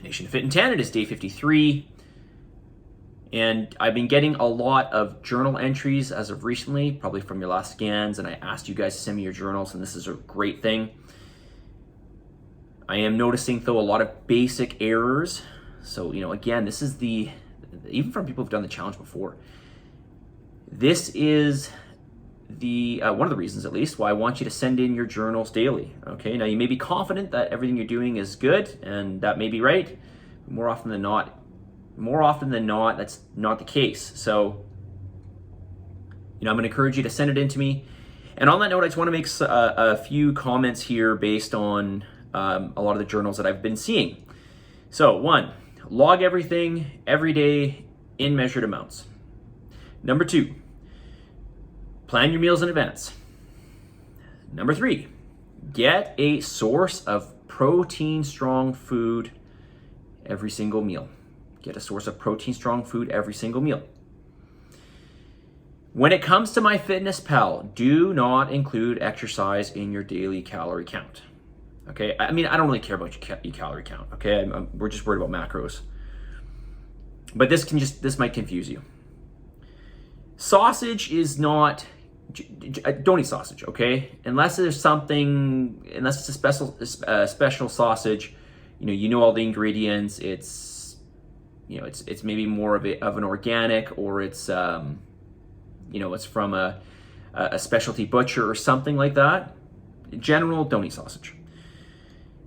Nation of Fitin10. It is day 53. And I've been getting a lot of journal entries as of recently, probably from your last scans, and I asked you guys to send me your journals, and this is a great thing. I am noticing, though, a lot of basic errors. So, again, this is even from people who've done the challenge before, this is one of the reasons, at least, why I want you to send in your journals daily. Okay, now you may be confident that everything you're doing is good, and that may be right. More often than not, that's not the case. So, I'm going to encourage you to send it in to me. And on that note, I just want to make a few comments here based on a lot of the journals that I've been seeing. So, 1, log everything every day in measured amounts. Number 2, plan your meals in advance. Number 3, get a source of protein-strong food every single meal. Get a source of protein-strong food every single meal. When it comes to MyFitnessPal, do not include exercise in your daily calorie count. Okay, I don't really care about your calorie count. Okay, we're just worried about macros. But this might confuse you. Sausage is not. Don't eat sausage, okay? Unless it's a special sausage. You know all the ingredients. It's maybe more of an organic, or it's it's from a specialty butcher or something like that. In general, don't eat sausage.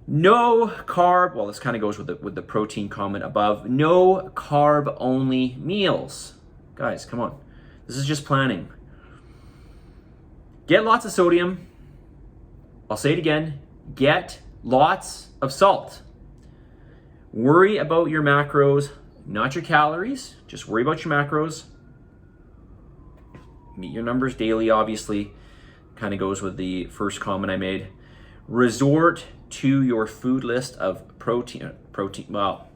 No carb. Well, this kind of goes with the protein comment above. No carb only meals, guys. Come on, this is just planning. Get lots of sodium. I'll say it again. Get lots of salt. Worry about your macros, not your calories. Just worry about your macros. Meet your numbers daily, obviously. Kind of goes with the first comment I made. Resort to your food list of protein. Well,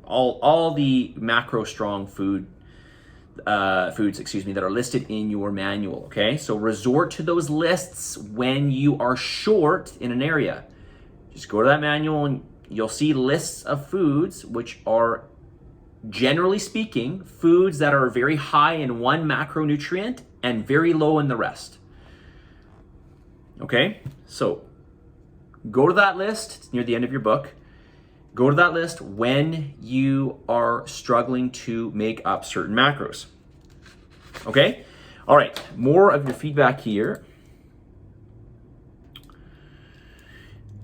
all the macro strong foods, that are listed in your manual. Okay, so resort to those lists when you are short in an area. Just go to that manual and you'll see lists of foods which are, generally speaking, foods that are very high in one macronutrient and very low in the rest. Okay, so go to that list. It's near the end of your book. Go to that list when you are struggling to make up certain macros. Okay? All right, more of your feedback here.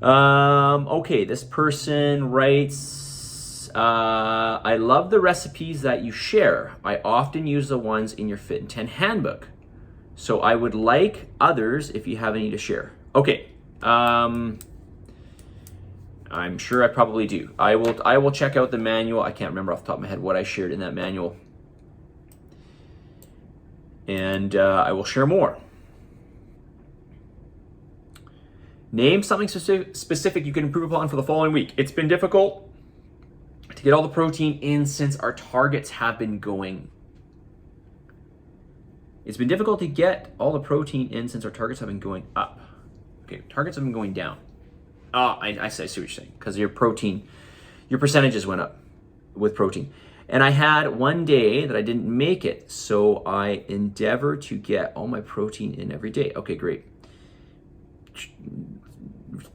Okay, this person writes, I love the recipes that you share. I often use the ones in your Fitin10 handbook. So I would like others if you have any to share. Okay. I'm sure I probably do. I will check out the manual. I can't remember off the top of my head what I shared in that manual. And I will share more. Name something specific you can improve upon for the following week. It's been difficult to get all the protein in since our targets have been going. It's been difficult to get all the protein in since our targets have been going up. Okay, targets have been going down. I see what you're saying, because your percentages went up with protein. And I had one day that I didn't make it, so I endeavor to get all my protein in every day. Okay, great.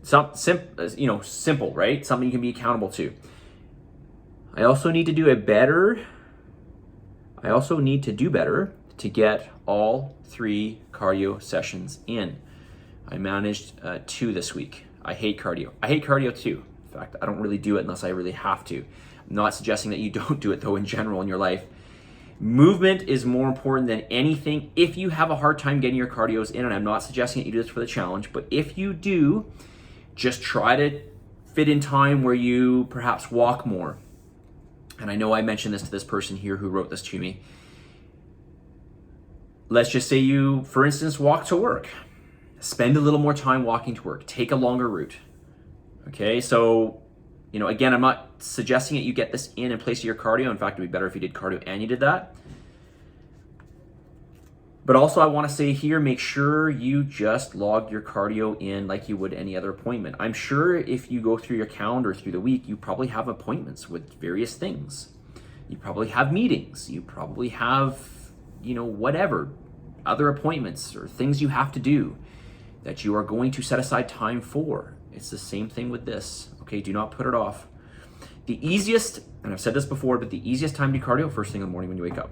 Simple, right? Something you can be accountable to. I also need to do better to get all 3 cardio sessions in. I managed 2 this week. I hate cardio. I hate cardio too. In fact, I don't really do it unless I really have to. I'm not suggesting that you don't do it, though, in general in your life. Movement is more important than anything. If you have a hard time getting your cardios in, and I'm not suggesting that you do this for the challenge, but if you do, just try to fit in time where you perhaps walk more. And I know I mentioned this to this person here who wrote this to me. Let's just say you, for instance, walk to work. Spend a little more time walking to work. Take a longer route. Okay, so, again, I'm not suggesting that you get this in place of your cardio. In fact, it would be better if you did cardio and you did that. But also I want to say here, make sure you just log your cardio in like you would any other appointment. I'm sure if you go through your calendar through the week, you probably have appointments with various things. You probably have meetings. You probably have, whatever, other appointments or things you have to do that you are going to set aside time for. It's the same thing with this, okay? Do not put it off. The easiest, and I've said this before, but the easiest time to do cardio, first thing in the morning when you wake up.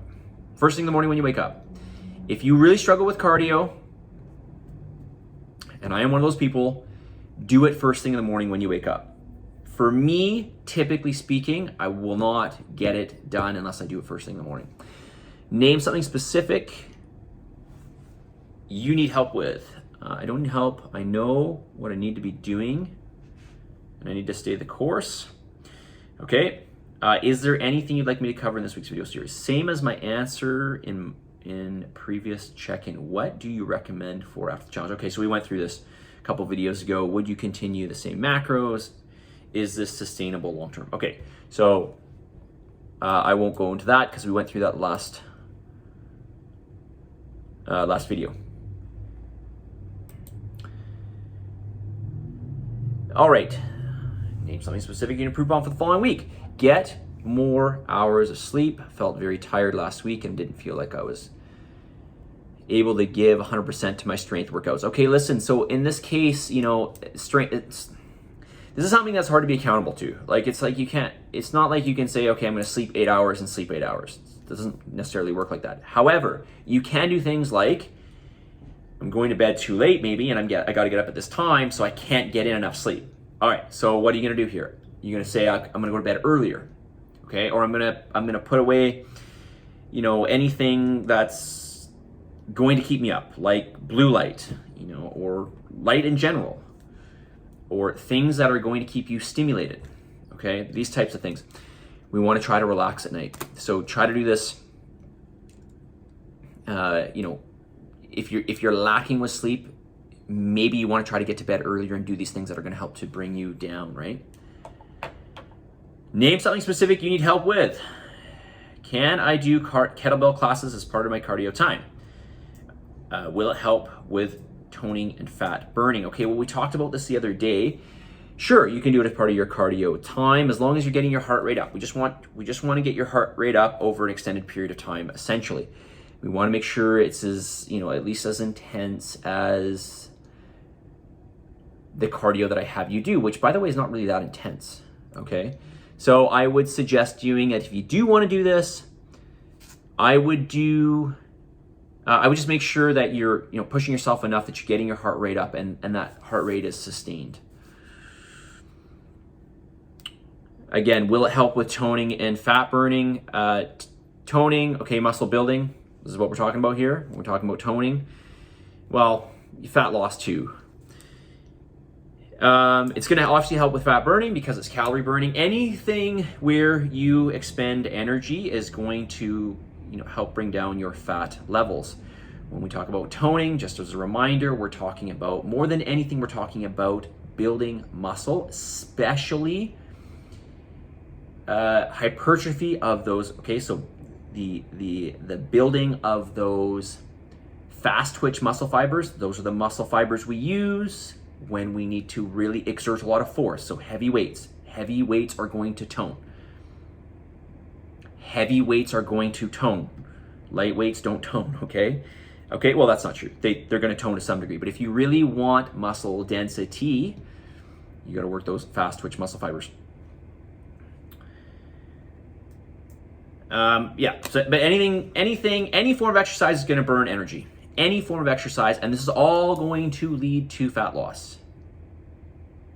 First thing in the morning when you wake up. If you really struggle with cardio, and I am one of those people, do it first thing in the morning when you wake up. For me, typically speaking, I will not get it done unless I do it first thing in the morning. Name something specific you need help with. I don't need help. I know what I need to be doing, and I need to stay the course. Okay. Is there anything you'd like me to cover in this week's video series? Same as my answer in previous check-in. What do you recommend for after the challenge? Okay, so we went through this a couple videos ago. Would you continue the same macros? Is this sustainable long-term? Okay, so I won't go into that because we went through that last video. All right, name something specific you can improve on for the following week. Get more hours of sleep. Felt very tired last week and didn't feel like I was able to give 100% to my strength workouts. Okay, listen, so in this case, strength, this is something that's hard to be accountable to. It's not like you can say, okay, I'm going to sleep 8 hours and sleep 8 hours. It doesn't necessarily work like that. However, you can do things like, I'm going to bed too late maybe, and I got to get up at this time, so I can't get in enough sleep. All right, so what are you going to do here? You're going to say, I'm going to go to bed earlier, okay? Or I'm going to put away, anything that's going to keep me up, like blue light, or light in general, or things that are going to keep you stimulated, okay? These types of things. We want to try to relax at night. So try to do this, if you're lacking with sleep, maybe you want to try to get to bed earlier and do these things that are going to help to bring you down, right? Name something specific you need help with. Can I do kettlebell classes as part of my cardio time? Will it help with toning and fat burning? Okay, well, we talked about this the other day. Sure, you can do it as part of your cardio time as long as you're getting your heart rate up. We just want to get your heart rate up over an extended period of time, essentially. We want to make sure it's as, at least as intense as the cardio that I have you do, which by the way is not really that intense, okay? So I would suggest doing it, if you do want to do this, I would just make sure that you're pushing yourself enough that you're getting your heart rate up and that heart rate is sustained. Again, will it help with toning and fat burning? Toning, okay, muscle building. This is what we're talking about here. We're talking about toning. Well, fat loss too. It's going to obviously help with fat burning because it's calorie burning. Anything where you expend energy is going to help bring down your fat levels. When we talk about toning, just as a reminder, we're talking about, more than anything, we're talking about building muscle, especially hypertrophy of those. Okay, so the building of those fast twitch muscle fibers. Those are the muscle fibers we use when we need to really exert a lot of force. So heavy weights are going to tone. Heavy weights are going to tone. Light weights don't tone, okay? Okay, well, that's not true. They're going to tone to some degree. But if you really want muscle density, you got to work those fast twitch muscle fibers. But any form of exercise is going to burn energy. Any form of exercise, and this is all going to lead to fat loss.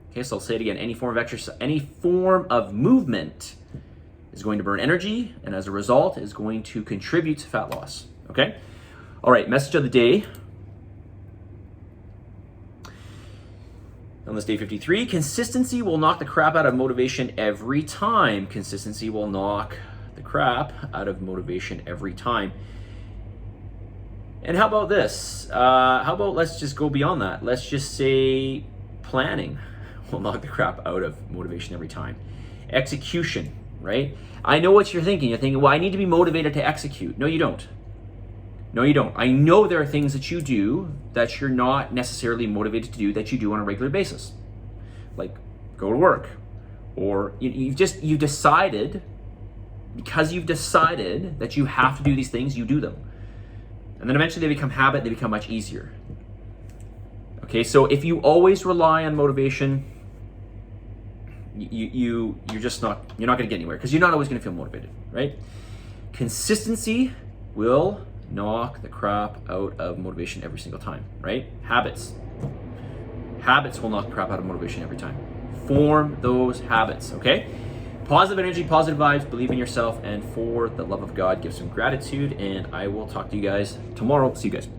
Okay, so I'll say it again. Any form of exercise, any form of movement is going to burn energy, and as a result is going to contribute to fat loss. Okay? All right, message of the day. On this day 53, consistency will knock the crap out of motivation every time. Consistency will knock the crap out of motivation every time. And how about this? How about let's just go beyond that. Let's just say planning will knock the crap out of motivation every time. Execution, right? I know what you're thinking. You're thinking, well, I need to be motivated to execute. No, you don't. No, you don't. I know there are things that you do that you're not necessarily motivated to do that you do on a regular basis. Like go to work. Or you've decided, because you've decided that you have to do these things, you do them. And then eventually they become habit, they become much easier. Okay, so if you always rely on motivation, you're not gonna get anywhere because you're not always gonna feel motivated, right? Consistency will knock the crap out of motivation every single time, right? Habits will knock the crap out of motivation every time. Form those habits, okay? Positive energy, positive vibes, believe in yourself, and for the love of God, give some gratitude, and I will talk to you guys tomorrow. See you guys.